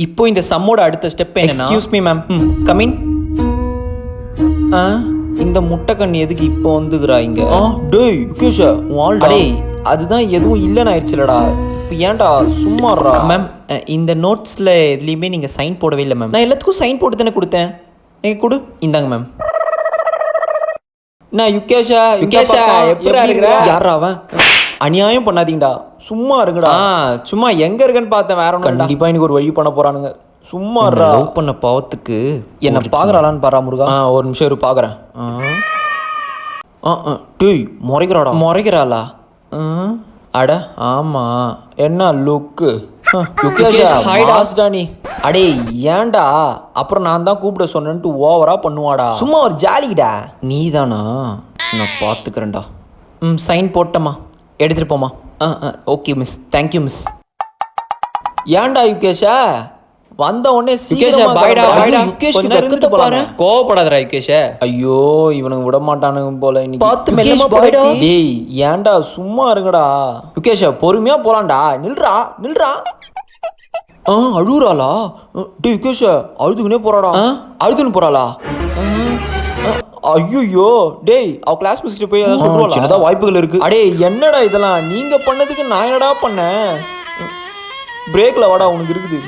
இப்போ இந்த சம்மோட அடுத்த ஸ்டெப் என்ன? Excuse me ma'am. கமின். இந்த முட்டை கண்ணி எதுக்கு இப்போ வந்துக்கிறா இங்க? டேய் யுகேஷ் வால்டா. டேய் அதுதான் எதுவும் இல்லைன்னு ஆயிடுச்சுலடா. இப்போ ஏன்டா சும்மாறா? மேம் இந்த நோட்ஸில் எதுலேயுமே நீங்கள் சைன் போடவே இல்லை மேம். நான் எல்லாத்துக்கும் சைன் போட்டு தானே கொடுத்தேன். நீங்கள் கொடு. இந்தாங்க மேம். நான் யுகேஷா எப்படி இருக்கிற? யாரா அவன்? அநியாயம் பண்ணாதீங்கடா, சும்மா இருங்கடா. சும்மா எங்க இருக்கன்னு பார்த்தேன், வேற ஒன்றும். கண்டிப்பா எனக்கு ஒரு வழி பண்ண போறானுங்க. சும்மா லவ் பண்ண பாவத்துக்கு என்ன பாக்குறாளான்னு பாரா முருகா. ஒரு நிமிஷம் இரு பாக்குறேன். டேய் முறைக்கிறாடா. முறைக்கிறாளா? அட ஆமா. என்ன லுக்கு? நீ அடே ஏன்டா அப்புறம் நான் தான் கூப்பிட சொன்னேன்ட்டு ஓவரா பண்ணுவாடா. சும்மா ஒரு ஜாலிடா. நீ தானா? நான் பார்த்துக்கிறேன்டா. சைன் போட்டமா, எடுத்துட்டு போமா. Okay miss, thank you miss. ஏன்டா யுகேஷா வந்த உடனே யுகேஷா பாய்டா பாய்டா. யுகேஷ்க்கு பாரு. கோவப்படாதடா யுகேஷா. ஐயோ இவனுக்கு விட மாட்டானுங்க போல இன்னைக்கு. பார்த்து மெல்லமா பாய்டா. டேய் ஏன்டா சும்மா இருங்கடா. யுகேஷா பொறுமையா போலாம்டா. நில்றா நில்றா. அழுகுறாளா? டேய் யுகேஷா அழுதுக்குனே போறாடா. அழுதுன்னு போறாளா? ஐயோ டேய் அவ கிளாஸ் மிஸ்கிட்ட போய் சொல்லுவாளா? சின்னதா வாய்ப்புகள் இருக்கு. அடே என்னடா இதெல்லாம் நீங்க பண்ணதுக்கு நான் என்னடா பண்ணேன்? பிரேக்ல வாடா உனக்கு இருக்குது.